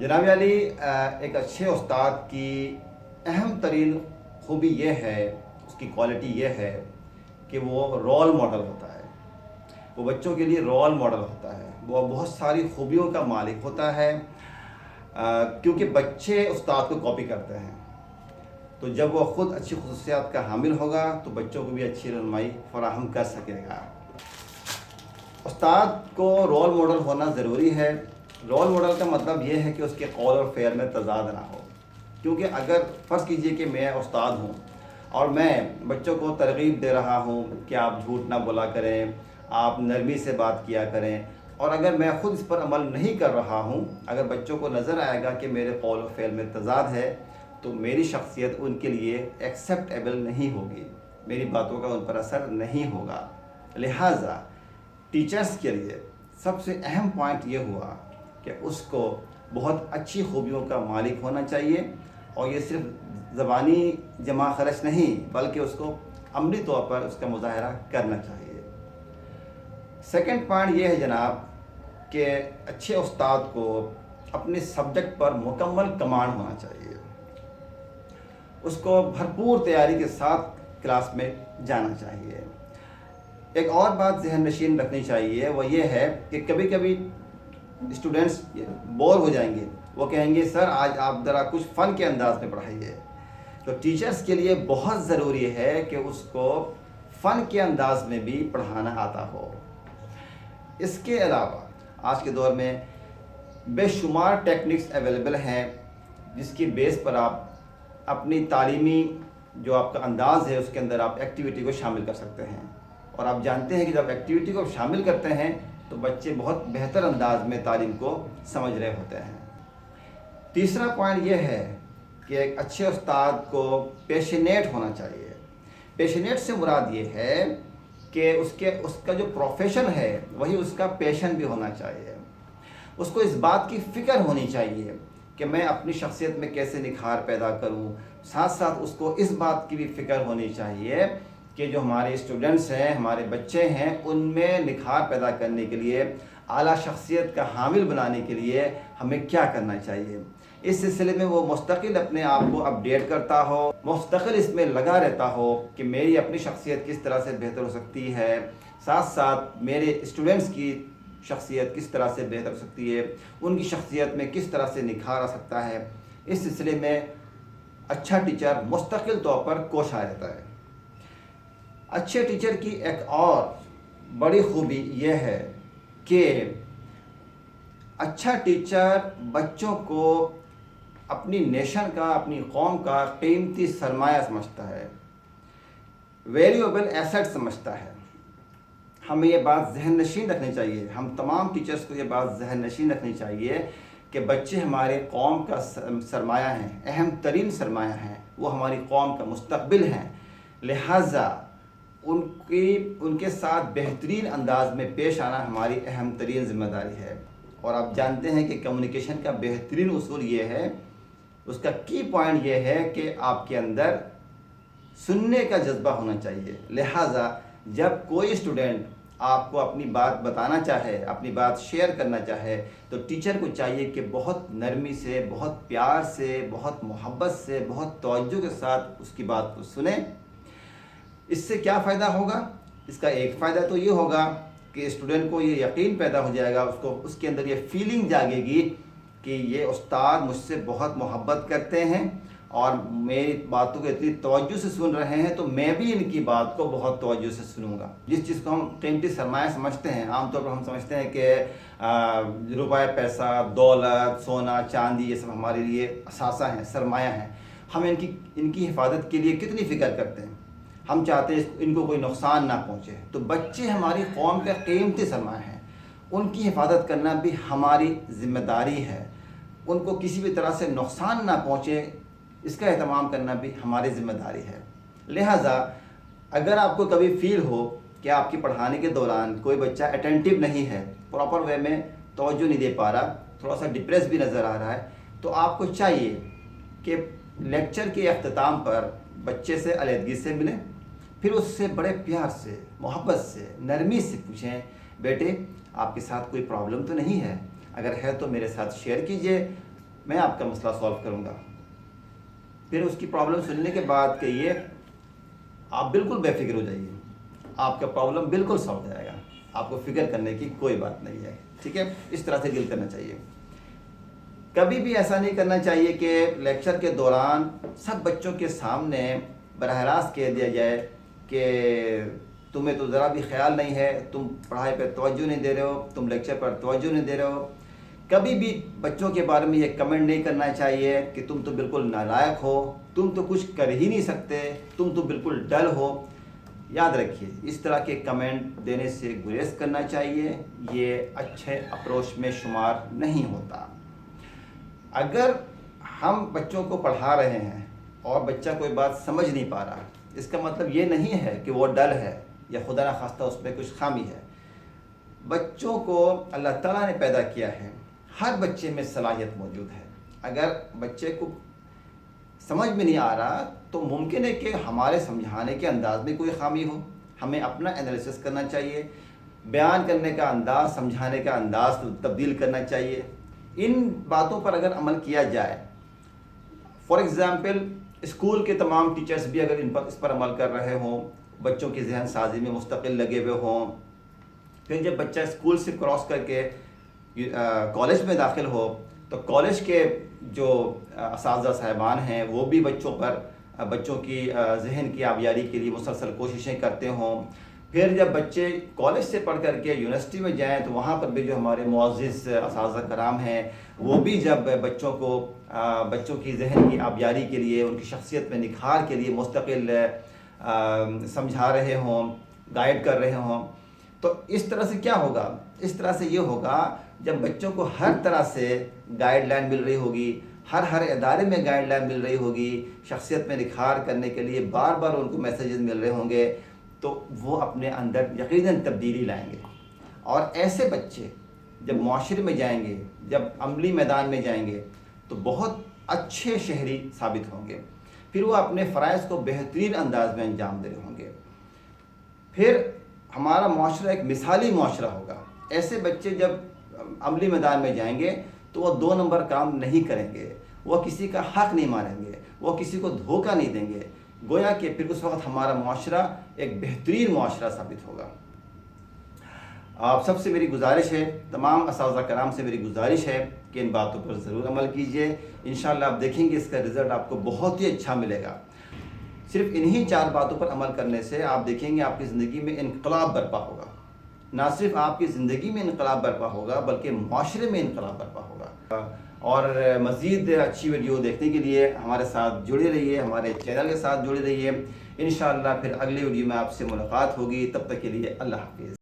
جناب علی، ایک اچھے استاد کی اہم ترین خوبی یہ ہے، اس کی کوالٹی یہ ہے کہ وہ رول ماڈل ہوتا ہے۔ وہ بچوں کے لیے رول ماڈل ہوتا ہے، وہ بہت ساری خوبیوں کا مالک ہوتا ہے، کیونکہ بچے استاد کو کاپی کرتے ہیں۔ تو جب وہ خود اچھی خصوصیات کا حامل ہوگا تو بچوں کو بھی اچھی رہنمائی فراہم کر سکے گا۔ استاد کو رول ماڈل ہونا ضروری ہے۔ رول ماڈل کا مطلب یہ ہے کہ اس کے قول اور فعل میں تضاد نہ ہو، کیونکہ اگر فرض کیجئے کہ میں استاد ہوں اور میں بچوں کو ترغیب دے رہا ہوں کہ آپ جھوٹ نہ بولا کریں، آپ نرمی سے بات کیا کریں، اور اگر میں خود اس پر عمل نہیں کر رہا ہوں، اگر بچوں کو نظر آئے گا کہ میرے قول و فعل میں تضاد ہے تو میری شخصیت ان کے لیے ایکسیپٹیبل نہیں ہوگی، میری باتوں کا ان پر اثر نہیں ہوگا۔ لہٰذا ٹیچرز کے لیے سب سے اہم پوائنٹ یہ ہوا کہ اس کو بہت اچھی خوبیوں کا مالک ہونا چاہیے، اور یہ صرف زبانی جمع خرچ نہیں بلکہ اس کو عملی طور پر اس کا مظاہرہ کرنا چاہیے۔ سیکنڈ پوائنٹ یہ ہے جناب کہ اچھے استاد کو اپنے سبجیکٹ پر مکمل کمانڈ ہونا چاہیے، اس کو بھرپور تیاری کے ساتھ کلاس میں جانا چاہیے۔ ایک اور بات ذہن نشین رکھنی چاہیے، وہ یہ ہے کہ کبھی کبھی اسٹوڈنٹس بور ہو جائیں گے، وہ کہیں گے سر آج آپ ذرا کچھ فن کے انداز میں پڑھائیے۔ تو ٹیچرز کے لیے بہت ضروری ہے کہ اس کو فن کے انداز میں بھی پڑھانا آتا ہو۔ اس کے علاوہ آج کے دور میں بے شمار ٹیکنکس اویلیبل ہیں جس کی بیس پر آپ اپنی تعلیمی جو آپ کا انداز ہے اس کے اندر آپ ایکٹیویٹی کو شامل کر سکتے ہیں، اور آپ جانتے ہیں کہ جب ایکٹیویٹی کو شامل کرتے ہیں تو بچے بہت بہتر انداز میں تعلیم کو سمجھ رہے ہوتے ہیں۔ تیسرا پوائنٹ یہ ہے کہ ایک اچھے استاد کو پیشنیٹ ہونا چاہیے۔ پیشنیٹ سے مراد یہ ہے کہ اس کا جو پروفیشن ہے وہی اس کا پیشن بھی ہونا چاہیے۔ اس کو اس بات کی فکر ہونی چاہیے کہ میں اپنی شخصیت میں کیسے نکھار پیدا کروں، ساتھ ساتھ اس کو اس بات کی بھی فکر ہونی چاہیے کہ جو ہمارے اسٹوڈنٹس ہیں، ہمارے بچے ہیں، ان میں نکھار پیدا کرنے کے لیے، اعلیٰ شخصیت کا حامل بنانے کے لیے ہمیں کیا کرنا چاہیے۔ اس سلسلے میں وہ مستقل اپنے آپ کو اپڈیٹ کرتا ہو، مستقل اس میں لگا رہتا ہو کہ میری اپنی شخصیت کس طرح سے بہتر ہو سکتی ہے، ساتھ ساتھ میرے اسٹوڈنٹس کی شخصیت کس طرح سے بہتر ہو سکتی ہے، ان کی شخصیت میں کس طرح سے نکھار آ سکتا ہے۔ اس سلسلے میں اچھا ٹیچر مستقل طور پر کوشاں رہتا ہے۔ اچھے ٹیچر کی ایک اور بڑی خوبی یہ ہے کہ اچھا ٹیچر بچوں کو اپنی نیشن کا، اپنی قوم کا قیمتی سرمایہ سمجھتا ہے، ویلیوبل ایسٹ سمجھتا ہے۔ ہمیں یہ بات ذہن نشین رکھنی چاہیے، ہم تمام ٹیچرز کو یہ بات ذہن نشین رکھنی چاہیے کہ بچے ہمارے قوم کا سرمایہ ہیں، اہم ترین سرمایہ ہیں، وہ ہماری قوم کا مستقبل ہیں۔ لہٰذا ان کے ساتھ بہترین انداز میں پیش آنا ہماری اہم ترین ذمہ داری ہے۔ اور آپ جانتے ہیں کہ کمیونیکیشن کا بہترین اصول یہ ہے، اس کا کی پوائنٹ یہ ہے کہ آپ کے اندر سننے کا جذبہ ہونا چاہیے۔ لہٰذا جب کوئی اسٹوڈنٹ آپ کو اپنی بات بتانا چاہے، اپنی بات شیئر کرنا چاہے، تو ٹیچر کو چاہیے کہ بہت نرمی سے، بہت پیار سے، بہت محبت سے، بہت توجہ کے ساتھ اس کی بات کو سنیں۔ اس سے کیا فائدہ ہوگا؟ اس کا ایک فائدہ تو یہ ہوگا کہ اسٹوڈنٹ کو یہ یقین پیدا ہو جائے گا، اس کے اندر یہ فیلنگ جاگے گی کہ یہ استاد مجھ سے بہت محبت کرتے ہیں اور میری باتوں کو اتنی توجہ سے سن رہے ہیں، تو میں بھی ان کی بات کو بہت توجہ سے سنوں گا۔ جس چیز کو ہم قیمتی سرمایہ سمجھتے ہیں، عام طور پر ہم سمجھتے ہیں کہ روپے، پیسہ، دولت، سونا، چاندی، یہ سب ہمارے لیے اثاثہ ہیں، سرمایہ ہیں۔ ہم ان کی حفاظت کے لیے کتنی فکر کرتے ہیں، ہم چاہتے ہیں ان کو کوئی نقصان نہ پہنچے۔ تو بچے ہماری قوم کا قیمتی سرمایہ ہیں، ان کی حفاظت کرنا بھی ہماری ذمہ داری ہے، ان کو کسی بھی طرح سے نقصان نہ پہنچے اس کا اہتمام کرنا بھی ہماری ذمہ داری ہے۔ لہٰذا اگر آپ کو کبھی فیل ہو کہ آپ کی پڑھانے کے دوران کوئی بچہ اٹینٹیو نہیں ہے، پراپر وے میں توجہ نہیں دے پا رہا، تھوڑا سا ڈپریس بھی نظر آ رہا ہے، تو آپ کو چاہیے کہ لیکچر کے اختتام پر بچے سے علیحدگی سے ملیں، پھر اس سے بڑے پیار سے، محبت سے، نرمی سے پوچھیں، بیٹے آپ کے ساتھ کوئی پرابلم تو نہیں ہے؟ اگر ہے تو میرے ساتھ شیئر کیجئے، میں آپ کا مسئلہ سولو کروں گا. پھر اس کی پرابلم سننے کے بعد کہیے آپ بالکل بے فکر ہو جائیے, آپ کا پرابلم بالکل سالو ہو جائے گا, آپ کو فکر کرنے کی کوئی بات نہیں ہے. ٹھیک ہے, اس طرح سے ڈیل کرنا چاہیے. کبھی بھی ایسا نہیں کرنا چاہیے کہ لیکچر کے دوران سب بچوں کے سامنے براہ راست کہہ دیا جائے کہ تمہیں تو ذرا بھی خیال نہیں ہے, تم پڑھائی پہ توجہ نہیں دے رہے ہو, تم لیکچر پر توجہ نہیں دے رہے ہو. کبھی بھی بچوں کے بارے میں یہ کمنٹ نہیں کرنا چاہیے کہ تم تو بالکل نالائق ہو, تم تو کچھ کر ہی نہیں سکتے, تم تو بالکل ڈل ہو. یاد رکھیے, اس طرح کے کمنٹ دینے سے گریز کرنا چاہیے, یہ اچھے اپروچ میں شمار نہیں ہوتا. اگر ہم بچوں کو پڑھا رہے ہیں اور بچہ کوئی بات سمجھ نہیں پا رہا, اس کا مطلب یہ نہیں ہے کہ وہ ڈل ہے یا خدا نخواستہ اس میں کچھ خامی ہے. بچوں کو اللہ تعالیٰ نے پیدا کیا ہے, ہر بچے میں صلاحیت موجود ہے. اگر بچے کو سمجھ میں نہیں آ رہا تو ممکن ہے کہ ہمارے سمجھانے کے انداز میں کوئی خامی ہو. ہمیں اپنا انالیسس کرنا چاہیے, بیان کرنے کا انداز, سمجھانے کا انداز تبدیل کرنا چاہیے. ان باتوں پر اگر عمل کیا جائے, فار ایگزامپل اسکول کے تمام ٹیچرز بھی اگر اس پر عمل کر رہے ہوں, بچوں کی ذہن سازی میں مستقل لگے ہوئے ہوں, پھر جب بچہ اسکول سے کراس کر کے کالج میں داخل ہو تو کالج کے جو اساتذہ صاحبان ہیں وہ بھی بچوں کی ذہن کی آبیاری کے لیے مسلسل کوششیں کرتے ہوں. پھر جب بچے کالج سے پڑھ کر کے یونیورسٹی میں جائیں تو وہاں پر بھی جو ہمارے معزز اساتذہ کرام ہیں وہ بھی جب بچوں کی ذہن کی آبیاری کے لیے, ان کی شخصیت میں نکھار کے لیے مستقل سمجھا رہے ہوں, گائیڈ کر رہے ہوں, تو اس طرح سے کیا ہوگا؟ اس طرح سے یہ ہوگا جب بچوں کو ہر طرح سے گائیڈ لائن مل رہی ہوگی, ہر ادارے میں گائیڈ لائن مل رہی ہوگی, شخصیت میں نکھار کرنے کے لیے بار بار ان کو میسیجز مل رہے ہوں گے, تو وہ اپنے اندر یقیناً تبدیلی لائیں گے. اور ایسے بچے جب معاشرے میں جائیں گے, جب عملی میدان میں جائیں گے تو بہت اچھے شہری ثابت ہوں گے. پھر وہ اپنے فرائض کو بہترین انداز میں انجام دے رہے ہوں گے. پھر ہمارا معاشرہ ایک مثالی معاشرہ ہوگا. ایسے بچے جب عملی میدان میں جائیں گے تو وہ 2 نمبر کام نہیں کریں گے, وہ کسی کا حق نہیں مانیں گے, وہ کسی کو دھوکہ نہیں دیں گے. گویا کہ پھر اس وقت ہمارا معاشرہ ایک بہترین معاشرہ ثابت ہوگا. آپ سب سے میری گزارش ہے, تمام اساتذہ کرام سے میری گزارش ہے کہ ان باتوں پر ضرور عمل کیجیے. انشاءاللہ آپ دیکھیں گے اس کا رزلٹ آپ کو بہت ہی اچھا ملے گا. صرف انہی 4 باتوں پر عمل کرنے سے آپ دیکھیں گے آپ کی زندگی میں انقلاب برپا ہوگا. نہ صرف آپ کی زندگی میں انقلاب برپا ہوگا بلکہ معاشرے میں انقلاب برپا ہوگا. اور مزید اچھی ویڈیو دیکھنے کے لیے ہمارے ساتھ جڑے رہیے, ہمارے چینل کے ساتھ جڑے رہیے. انشاءاللہ پھر اگلی ویڈیو میں آپ سے ملاقات ہوگی. تب تک کے لیے اللہ حافظ.